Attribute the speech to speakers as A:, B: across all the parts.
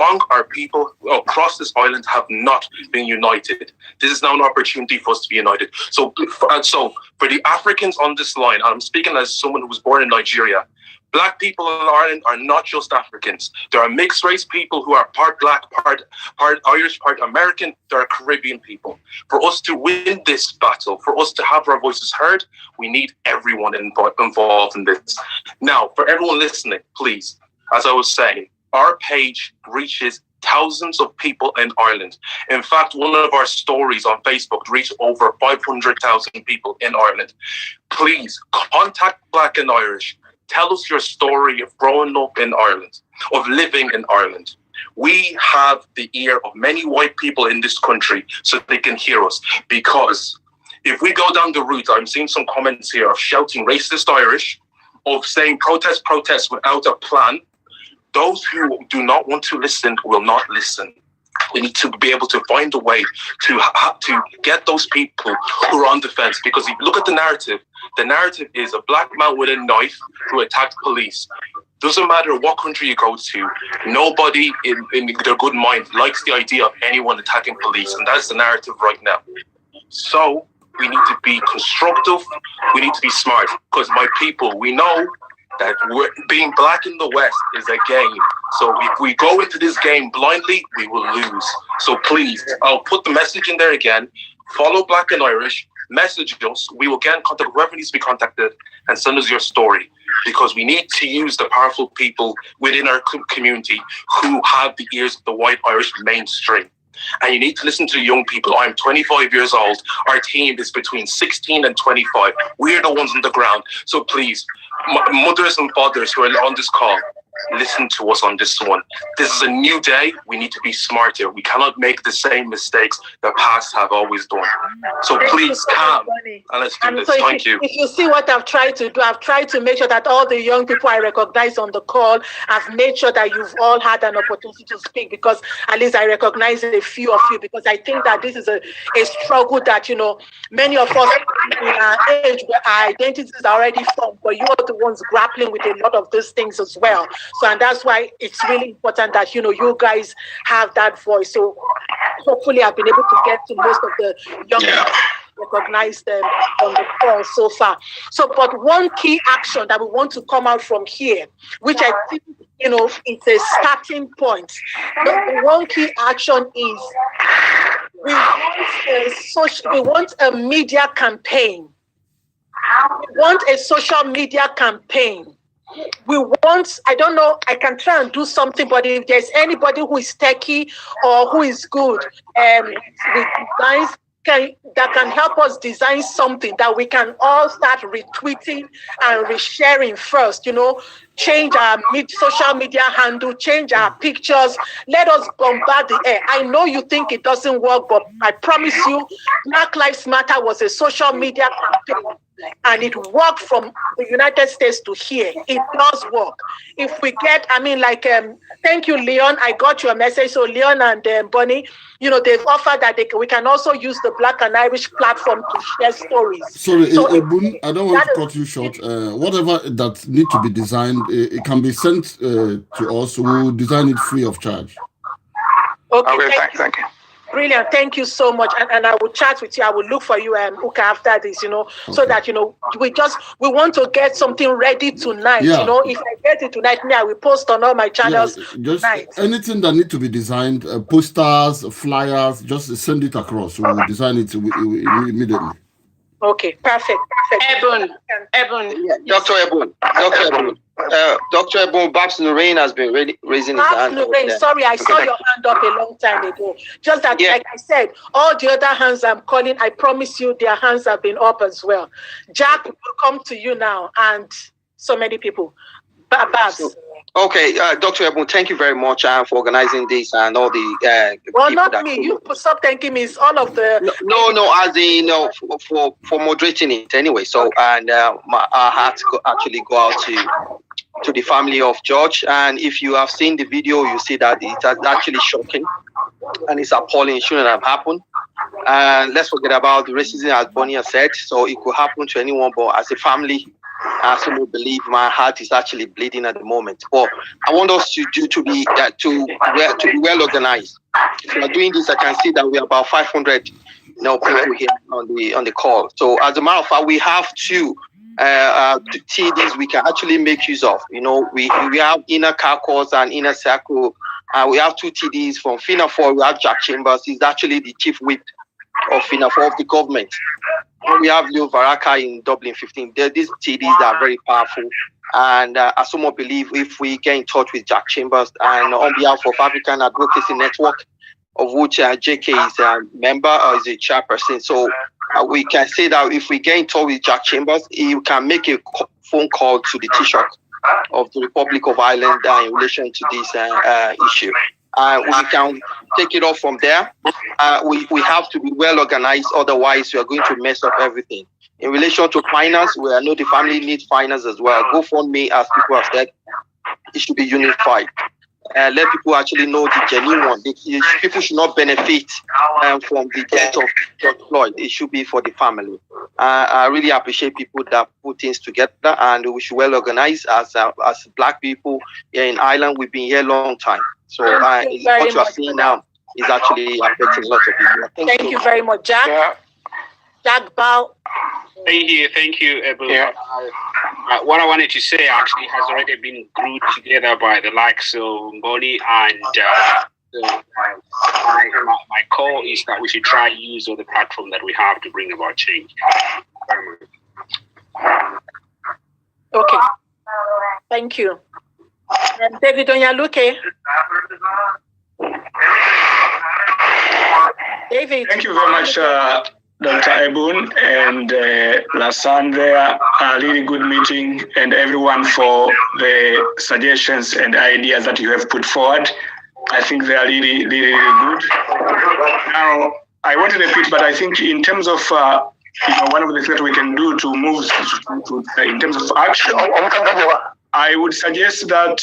A: long our people across this island have not been united. This is now an opportunity for us to be united. So for the Africans on this line, and I'm speaking as someone who was born in Nigeria, Black people in Ireland are not just Africans. There are mixed race people who are part Black, part Irish, part American. There are Caribbean people. For us to win this battle, for us to have our voices heard, we need everyone involved in this. Now, for everyone listening, please, as I was saying, our page reaches thousands of people in Ireland. In fact, one of our stories on Facebook reached over 500,000 people in Ireland. Please contact Black and Irish. Tell us your story of growing up in Ireland, of living in Ireland. We have the ear of many white people in this country so they can hear us. Because if we go down the route, I'm seeing some comments here of shouting racist Irish, of saying protest, protest without a plan. Those who do not want to listen will not listen. We need to be able to find a way to get those people who are on the fence. Because if you look at the narrative is a Black man with a knife who attacked police. Doesn't matter what country you go to, nobody in their good mind likes the idea of anyone attacking police. And that's the narrative right now. So we need to be constructive. We need to be smart. Because my people, we know that being Black in the West is a game. So if we go into this game blindly, we will lose. So please, I'll put the message in there again. Follow Black and Irish. Message us. We will get in contact whoever needs to be contacted and send us your story. Because we need to use the powerful people within our community who have the ears of the white Irish mainstream. And you need to listen to the young people. I'm 25 years old. Our team is between 16 and 25. We're the ones on the ground. So please, mothers and fathers who are on this call, listen to us on this one. This is a new day. We need to be smarter. We cannot make the same mistakes the past have always done. So please calm and let's do this.
B: So
A: Thank you.
B: If you see what I've tried to do, I've tried to make sure that all the young people I recognize on the call, I've made sure that you've all had an opportunity to speak, because at least I recognize a few of you, because I think that this is a struggle that, many of us in our age where our identities are already formed, but you are the ones grappling with a lot of these things as well. So, and that's why it's really important that, you guys have that voice. So hopefully I've been able to get to most of the young people, recognize them on the call so far. So, but one key action that we want to come out from here, which I think, it's a starting point. The one key action is we want a media campaign. We want a social media campaign. We want, I don't know, I can try and do something, but if there's anybody who is techie or who is good with designs, that can help us design something that we can all start retweeting and resharing first, change our social media handle, change our pictures, let us bombard the air. I know you think it doesn't work, but I promise you, Black Lives Matter was a social media campaign. And it worked from the United States to here. It does work. If we get, thank you, Leon. I got your message. So Leon and Bonnie, they've offered that we can also use the Black and Irish platform to share stories.
C: Sorry, Ebun, I don't want to cut you short. Whatever that need to be designed, it can be sent to us. We'll design it free of charge.
B: Okay,
D: thank you.
B: Brilliant. Thank you so much. And I will chat with you. I will look for you, Uka, after this, so that, we want to get something ready tonight.
C: Yeah.
B: If I get it tonight, I will post on all my channels.
C: Just
B: tonight.
C: Anything that need to be designed, posters, flyers, just send it across. We'll design it immediately.
B: Okay, perfect.
D: Ebon. Dr. Ebon. Dr. Ebon, Babs Nurain has been raising his hand.
B: Sorry, I saw your hand up a long time ago. Just that, like I said, all the other hands I'm calling, I promise you their hands have been up as well. Jack will come to you now, and so many people. Babs.
D: Okay, Dr. Ebon, thank you very much for organizing this and all the.
B: Well, not me. You stop thanking me. It's all of the.
D: No, as in, for moderating it anyway. So, okay. And our hearts actually go out to the family of George. And if you have seen the video, you see that it's actually shocking and it's appalling. It shouldn't have happened. And let's forget about the racism, as Bonnie has said. So it could happen to anyone, but as a family, I still believe my heart is actually bleeding at the moment. But I want us to be well organized. If we are doing this, I can see that we are about 500 people here on the call. So as a matter of fact, we have two TDs we can actually make use of. We have inner caucus and inner circle. We have two TDs from FINAFOR. We have Jack Chambers. He's actually the chief whip of FINAFOR of the government. We have Leo Varaka in Dublin 15. These TDs are very powerful. And I somehow believe if we get in touch with Jack Chambers and on behalf of African Advocacy Network, of which JK is a member or is a chairperson, so we can say that if we get in touch with Jack Chambers, he can make a phone call to the Taoiseach of the Republic of Ireland in relation to this issue. We can take it off from there. We have to be well organized, otherwise we are going to mess up everything. In relation to finance, we know the family needs finance as well. GoFundMe, as people have said, it should be unified. Let people actually know the genuine one. People should not benefit from the death of George Floyd. It should be for the family. I really appreciate people that put things together, and we should well organize as Black people here in Ireland. We've been here a long time. So what you are seeing now is actually affecting a lot of people.
B: Thank you very much, Jack. Yeah. Jack Bao.
E: Thank you, Ebu. Yeah. What I wanted to say actually has already been grouped together by the likes of Ngoni, and my call is that we should try to use all the platform that we have to bring about change.
B: Okay. Thank you. David Onyaluke. David.
F: Thank you very much, Dr. Ebun and Lasandra. A really good meeting, and everyone for the suggestions and ideas that you have put forward. I think they are really, really, really good. Now, I want to repeat, but I think in terms of one of the things that we can do to move in terms of action, I would suggest that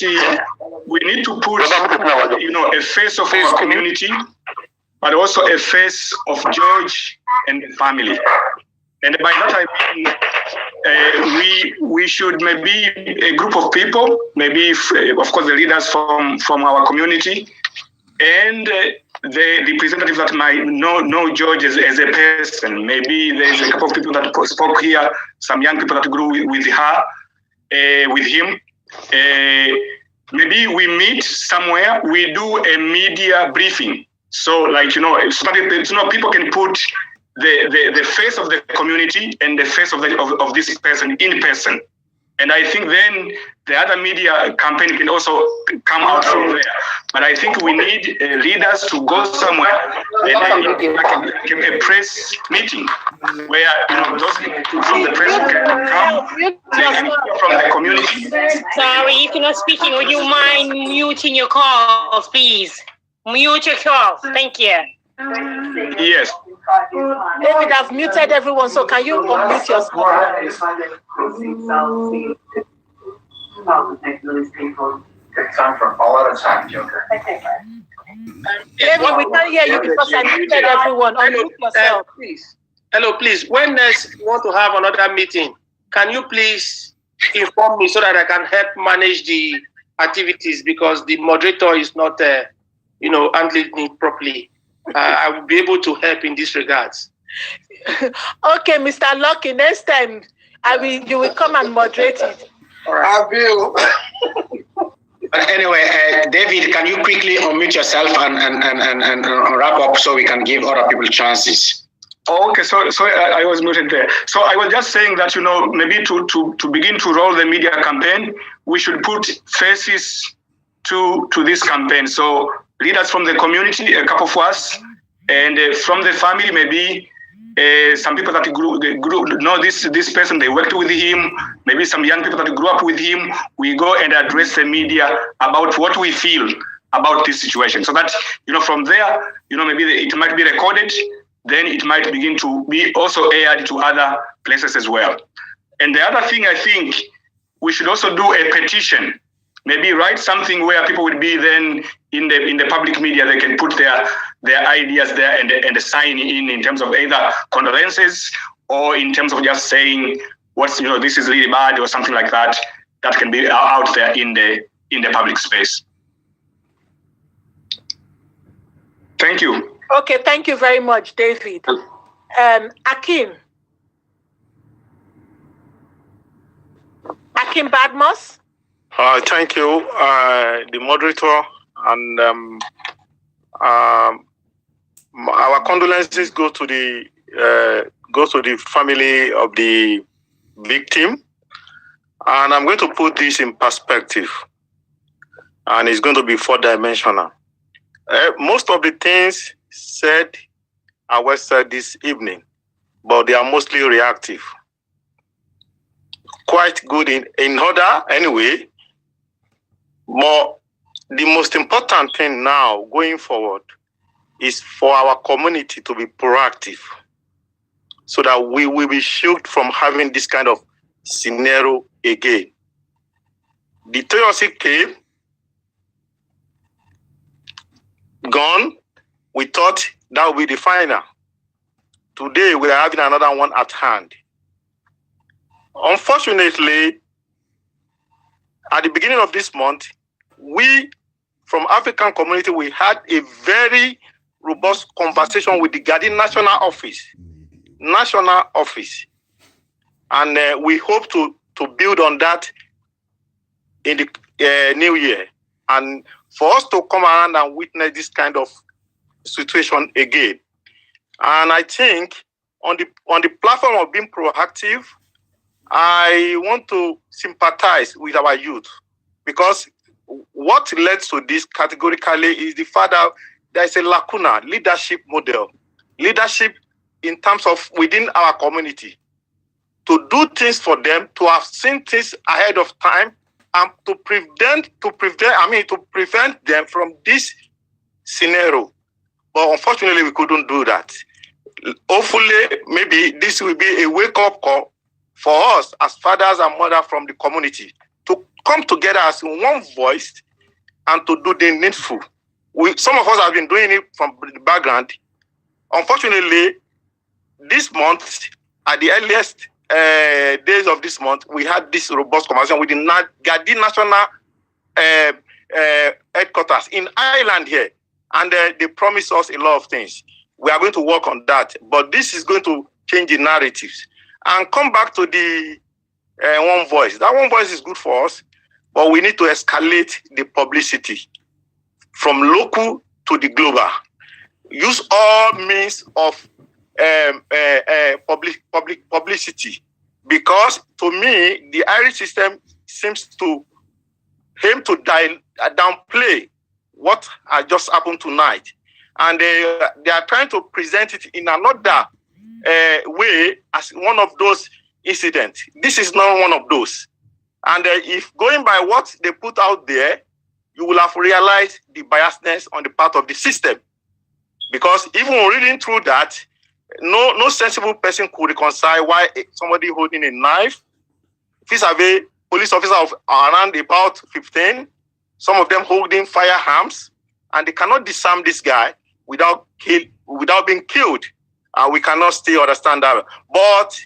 F: we need to put a face of our community, but also a face of George and the family. And by that I mean we should maybe a group of people, maybe of course the leaders from our community, and the representatives that might know George as a person. Maybe there's a couple of people that spoke here, some young people that grew with him. Maybe we meet somewhere, we do a media briefing. So people can put the face of the community and the face of this person in person. And I think then the other media campaign can also come out from there. But I think we need leaders to go somewhere and a press meeting where those people from the press can come, from the community.
G: Sorry, if you're not speaking, would you mind muting your calls, please? Mute your calls. Thank you.
F: Yes.
B: David, I've muted everyone, so can you unmute yourself?
H: Time for all out of time, Joker.
B: David, we can't hear you because I muted everyone. Unmute yourself.
I: Please. Hello, please. When next you want to have another meeting, can you please inform me so that I can help manage the activities, because the moderator is not handling it properly. I will be able to help in this regards.
B: Okay, Mr. Lucky, next time you will come and moderate it.
I: All right.
H: I will. Anyway, David, can you quickly unmute yourself and wrap up so we can give other people chances?
F: Okay, so I was muted there. So I was just saying that, maybe to begin to roll the media campaign, we should put faces to this campaign. So leaders from the community, a couple of us, and from the family, maybe some people that grew know this person, they worked with him, maybe some young people that grew up with him. We go and address the media about what we feel about this situation, so that from there, maybe it might be recorded, then it might begin to be also aired to other places as well. And the other thing, I think we should also do a petition. Maybe write something where people would be then in the public media, they can put their ideas there and sign in terms of either condolences or in terms of just saying this is really bad or something like that, that can be out there in the public space. Thank you.
B: Okay, thank you very much, David. Akim Badmus.
J: Thank you, the moderator, and our condolences go to the family of the victim, and I'm going to put this in perspective, and it's going to be 4-dimensional. Most of the things said are well said this evening, but they are mostly reactive. Quite good in order anyway, but the most important thing now going forward is for our community to be proactive so that we will be shielded from having this kind of scenario again. The Toyosi came, gone. We thought that would be the final. Today, we are having another one at hand. Unfortunately, at the beginning of this month, we, from African community, we had a very robust conversation with the Guardian National Office. And we hope to build on that in the new year. And for us to come around and witness this kind of situation again. And I think on the platform of being proactive, I want to sympathize with our youth, because what led to this categorically is the fact that there is a lacuna leadership model, leadership in terms of within our community, to do things for them, to have seen things ahead of time, and to prevent them from this scenario. But unfortunately, we couldn't do that. Hopefully, maybe this will be a wake-up call for us as fathers and mothers from the community to come together as one voice and to do the needful. Some of us have been doing it from the background. Unfortunately, this month, at the earliest days of this month, we had this robust conversation with the Guardian National headquarters in Ireland here, and they promised us a lot of things. We are going to work on that, but this is going to change the narratives and come back to the one voice. That one voice is good for us, but we need to escalate the publicity from local to the global. Use all means of publicity, because to me, the Irish system seems to aim to downplay what has just happened tonight. And they are trying to present it in another way as one of those incidents. This is not one of those. And if going by what they put out there, you will have realized the biasness on the part of the system. Because even reading through that, no sensible person could reconcile why somebody holding a knife, vis-a-vis police officers of around about 15, some of them holding firearms, and they cannot disarm this guy without being killed. And we cannot still understand that. But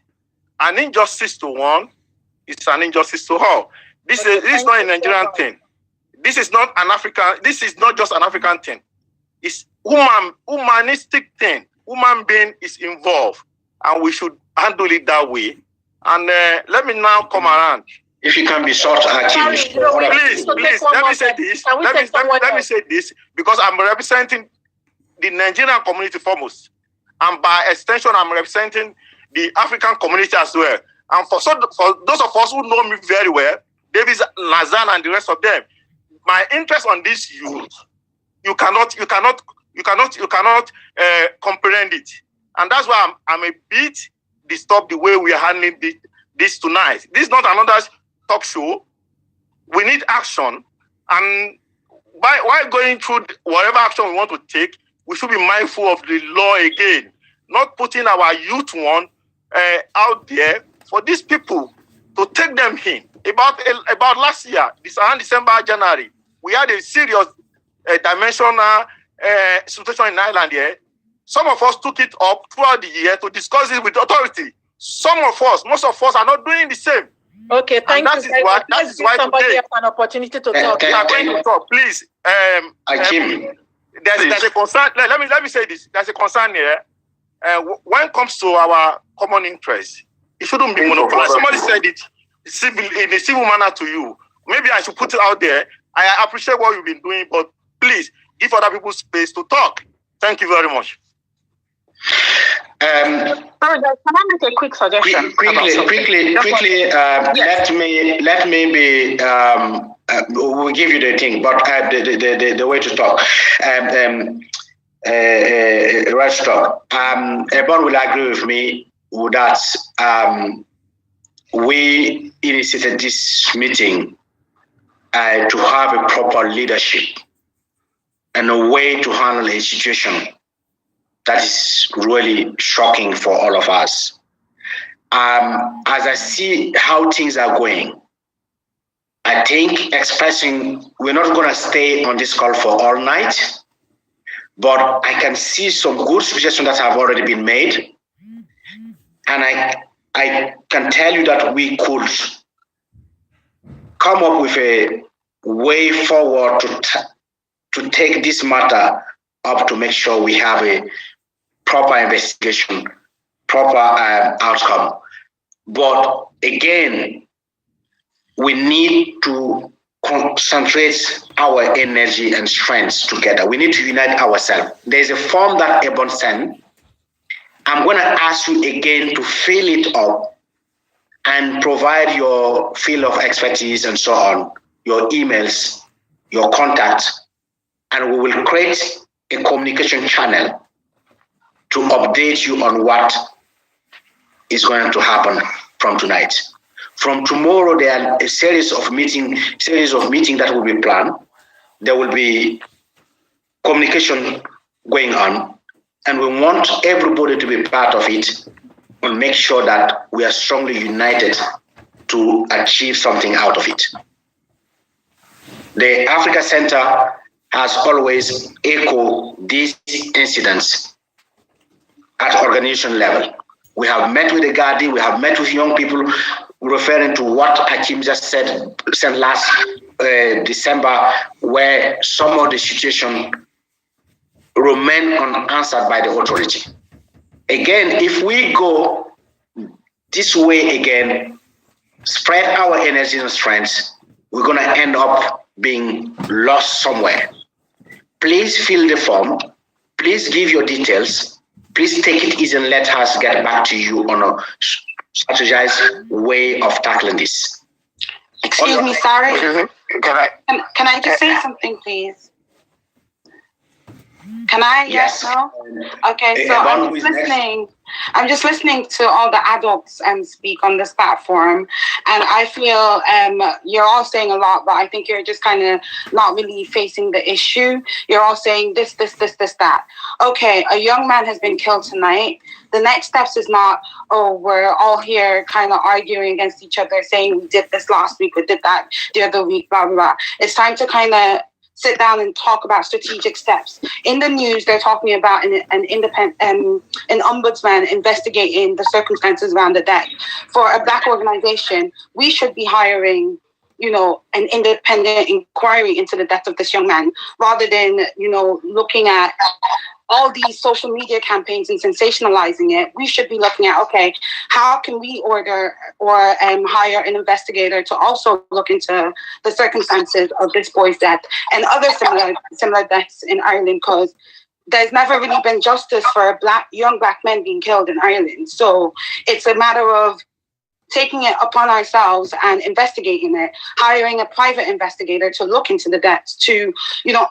J: an injustice to one is an injustice to all. This is not a Nigerian thing. This is not an African. This is not just an African thing. It's humanistic thing. Human being is involved, and we should handle it that way. And let me now come around.
H: If you can be short,
J: please, let me say this. Let me say this, because I'm representing the Nigerian community foremost, and by extension, I'm representing the African community as well. And for those of us who know me very well, David Nazan and the rest of them, my interest on this youth, you cannot comprehend it, and that's why I'm a bit disturbed the way we are handling this tonight. This is not another talk show. We need action, and while going through whatever action we want to take, we should be mindful of the law again, not putting our youth one out there for these people to take them in. About last year, around December, January, we had a serious dimensional situation in Ireland here. Some of us took it up throughout the year to discuss it with authority. some of us, most of us are not doing the same.
B: Okay, thank you.
J: That is why
B: somebody
J: today,
B: else an opportunity to talk.
J: We are going to talk. Please, there's a concern. Let me say this. There's a concern here. When it comes to our common interest, it shouldn't be monopolized. Somebody said it in a civil manner to you. Maybe I should put it out there. I appreciate what you've been doing, but please give other people space to talk. Thank you very much.
G: Can I make a quick suggestion?
H: Quickly. Let me be. We'll give you the thing, but the way to talk. Right talk. Everyone will agree with me that we initiated this meeting to have a proper leadership and a way to handle a situation that is really shocking for all of us. As I see how things are going, I think we're not going to stay on this call for all night, but I can see some good suggestions that have already been made. And I can tell you that we could come up with a way forward to take this matter up to make sure we have a proper investigation, proper outcome. But again, we need to concentrate our energy and strengths together. We need to unite ourselves. There's a form that Ebon sent. I'm going to ask you again to fill it up and provide your field of expertise and so on, your emails, your contacts, and we will create a communication channel to update you on what is going to happen from tonight. From tomorrow, there are a series of meetings that will be planned. There will be communication going on, and we want everybody to be part of it and make sure that we are strongly united to achieve something out of it. The Africa Center has always echoed these incidents at organization level. We have met with the Gardi, we have met with young people, referring to what Hakim just said last December, where some of the situation remain unanswered by the authority. Again, if we go this way again, spread our energy and strengths, we're going to end up being lost somewhere. Please fill the form. Please give your details. Please take it easy and let us get back to you on a strategized way of tackling this.
G: Excuse me, sorry. Can I just say something, please? Can I? Yes. No? Okay, so I'm just listening to all the adults speak on this platform, and I feel you're all saying a lot, but I think you're just kind of not really facing the issue. You're all saying this, that. Okay, a young man has been killed tonight. The next steps is not, oh, we're all here kind of arguing against each other, saying we did this last week, we did that the other week, blah, blah, blah. It's time to kind of sit down and talk about strategic steps. In the news, they're talking about an independent, an ombudsman investigating the circumstances around the death. For a Black organization, we should be hiring, an independent inquiry into the death of this young man, rather than, looking at all these social media campaigns and sensationalizing it. We should be looking at, okay, how can we order or hire an investigator to also look into the circumstances of this boy's death and other similar deaths in Ireland, because there's never really been justice for young black men being killed in Ireland. So it's a matter of taking it upon ourselves and investigating it, hiring a private investigator to look into the deaths, to,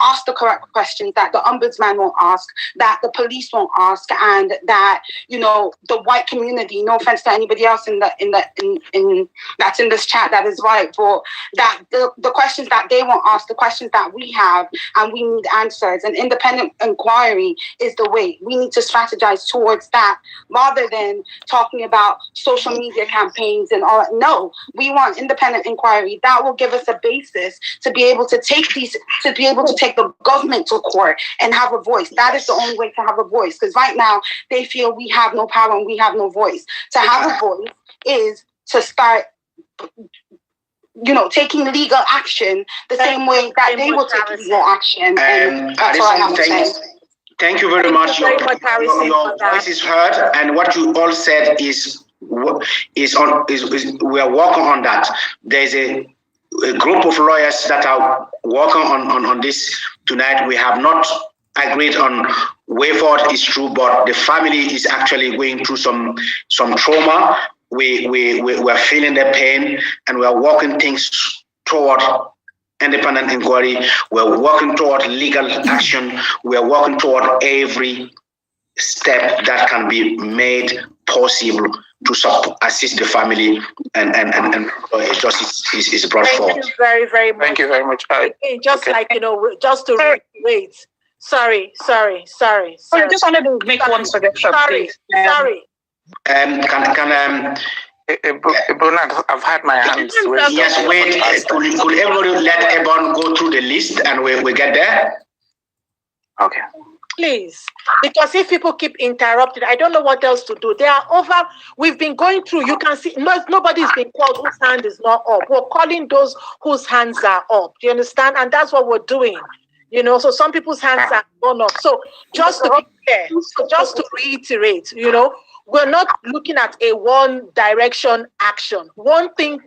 G: ask the correct questions that the ombudsman won't ask, that the police won't ask, and that, the white community, no offense to anybody else in that's in this chat that is white, but that the questions that they won't ask, the questions that we have, and we need answers. An independent inquiry is the way. We need to strategize towards that, rather than talking about social media campaigns names and all. No, we want independent inquiry that will give us a basis to be able to take the government to court and have a voice. That is the only way to have a voice, because right now they feel we have no power and we have no voice. To have a voice is to start, taking legal action the same way that they will take legal action. And that's all I have to say.
H: Thank you very much. Your voice is heard, and what you all said is we are working on that. There's a group of lawyers that are working on this tonight. We have not agreed on way forward. It's true, but the family is actually going through some trauma. We're feeling the pain, and we are working things toward independent inquiry. We're working toward legal action. We're working toward every step that can be made possible to assist the family and justice is brought forward.
B: Thank you very, very much.
J: Thank you very much.
B: Just just to reiterate. Sorry.
K: I just wanted to make one suggestion, please.
B: Sorry.
J: Ebon, I've had my hands raised.
H: Yes, wait. Could everybody let Ebon go through the list and we get there?
J: Okay.
B: Please, because if people keep interrupting, I don't know what else to do. We've been going through, you can see, nobody's been called whose hand is not up. We're calling those whose hands are up. Do you understand? And that's what we're doing. So some people's hands are gone up. So just to be clear, just to reiterate, we're not looking at a one direction action. One thing,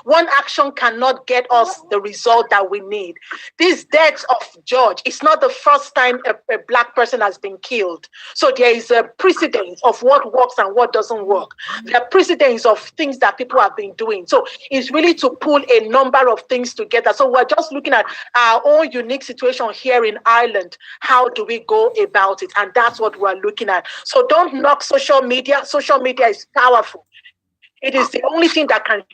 B: one action cannot get us the result that we need. This death of George, it's not the first time a black person has been killed. So there is a precedence of what works and what doesn't work. There are precedents of things that people have been doing. So it's really to pull a number of things together. So we're just looking at our own unique situation here in Ireland. How do we go about it? And that's what we're looking at. So don't knock social media. Social media is powerful. It is the only thing that can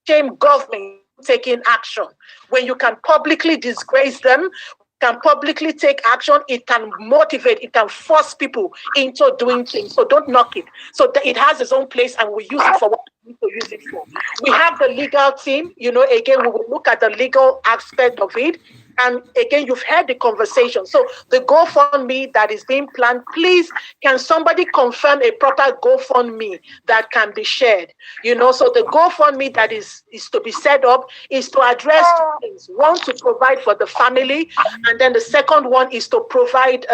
B: shame government taking action. When you can publicly disgrace them, can publicly take action, it can motivate, it can force people into doing things. So don't knock it. So it has its own place, and we use it for what we need to use it for. We have the legal team, again, we will look at the legal aspect of it. And again, you've heard the conversation. So the GoFundMe that is being planned, please, can somebody confirm a proper GoFundMe that can be shared? So the GoFundMe that is to be set up is to address two things. One, to provide for the family. And then the second one is to provide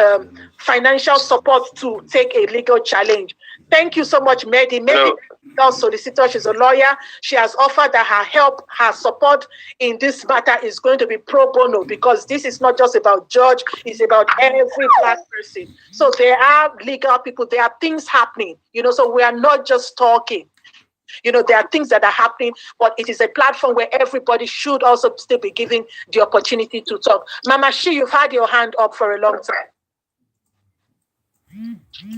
B: financial support to take a legal challenge. Thank you so much, Mehdi. Mehdi, solicitor, she's a lawyer. She has offered that her help, her support in this matter is going to be pro bono, because this is not just about George, it's about every black person. So there are legal people, there are things happening, so we are not just talking. There are things that are happening, but it is a platform where everybody should also still be given the opportunity to talk. Mama Shi, you've had your hand up for a long time.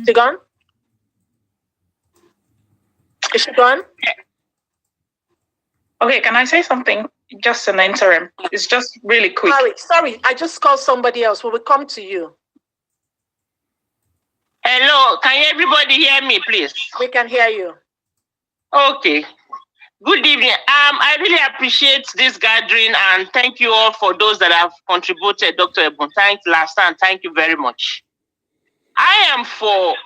B: Is it gone? Is she gone?
K: Okay, can I say something? Just an interim. It's just really quick.
B: Sorry. I just called somebody else. We will come to you.
L: Hello, can everybody hear me, please?
B: We can hear you.
L: Okay. Good evening. I really appreciate this gathering, and thank you all for those that have contributed, Dr. Ebon. Thank you very much. I am for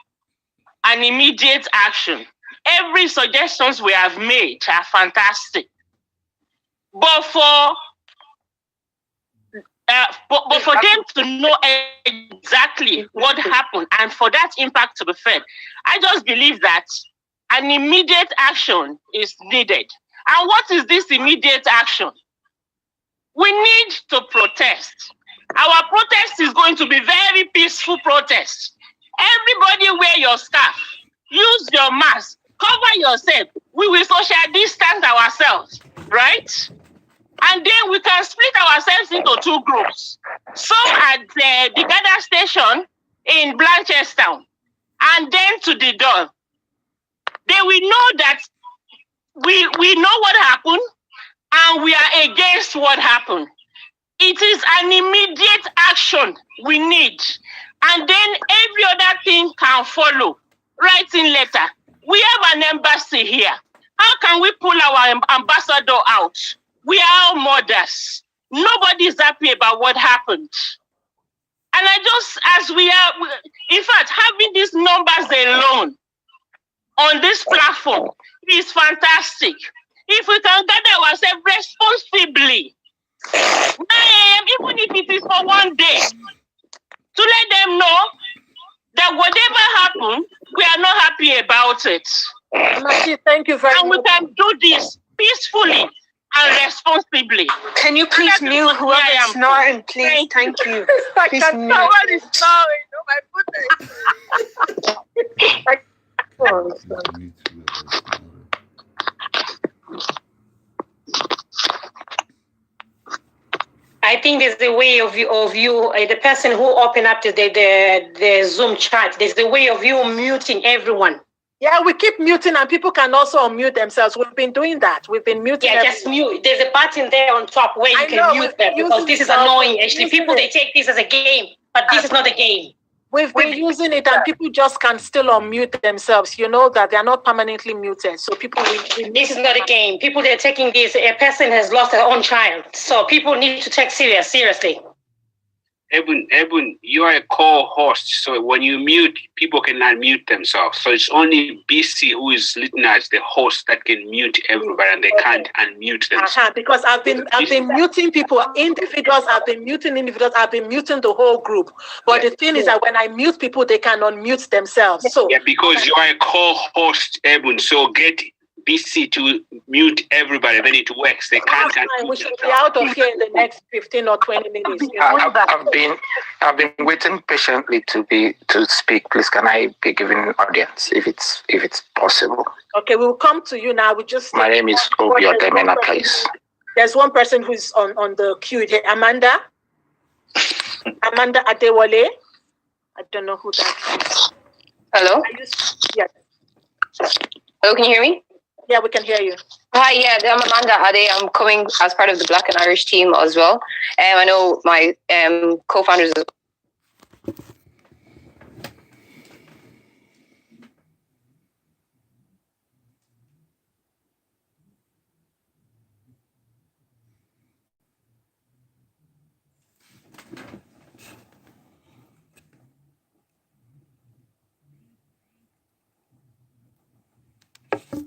L: an immediate action. Every suggestions we have made are fantastic. But for them to know exactly what happened and for that impact to be felt, I just believe that an immediate action is needed. And what is this immediate action? We need to protest. Our protest is going to be very peaceful protest. Everybody wear your scarf, use your mask, cover yourself. We will social distance ourselves, right? And then we can split ourselves into two groups. Some at the gather station in Blanchardstown, and then to the door. They will know that we know what happened, and we are against what happened. It is an immediate action we need. And then every other thing can follow. Writing letter. We have an embassy here. How can we pull our ambassador out? We are all mothers. Nobody is happy about what happened. And I just, as we are, in fact, having these numbers alone on this platform is fantastic. If we can gather ourselves responsibly, 9 a.m., even if it is for one day, to let them know that whatever happened, we are not happy about it.
B: Machi, thank you very much.
L: And we can do this peacefully and responsibly.
M: Can you please mute whoever is snoring, please? Thank you. Please mute.
B: Someone is snoring. Oh my goodness.
N: I think there's the way of you, the person who opened up to the Zoom chat. There's the way of you muting everyone.
B: Yeah, we keep muting, and people can also unmute themselves. We've been doing that. We've been muting.
N: Yeah, just mute. There's a button there on top where you can mute them, because this is annoying. Actually, people, they take this as a game, but this is not a game.
B: We've been using it, and people just can still unmute themselves. You know that they're not permanently muted. So people
N: this is not a game. People, they're taking this. A person has lost their own child. So people need to take seriously.
E: Eben, you are a co-host, so when you mute, people can unmute themselves. So it's only BC who is listed as the host that can mute everybody, and they can't unmute themselves.
B: Because I've been muting people, individuals. I've been muting individuals. I've been muting the whole group. But the thing is that when I mute people, they can unmute themselves. So
E: because you are a co-host, Eben, so get BC to mute everybody, then it works. They can't.
B: We should be out of here in the next 15 or 20 minutes.
O: I've been waiting patiently to speak. Please, can I be given audience if it's possible?
B: Okay, we'll come to you now.
O: My name is Obi Odemena, please.
B: There's one person who's on the queue here. Amanda Adewale. I don't know who that is.
P: Hello?
B: Yes.
P: Hello, can you hear me?
B: Yeah, we can hear you.
P: Hi, yeah, I'm Amanda Ade. I'm coming as part of the Black and Irish team as well. I know my co-founders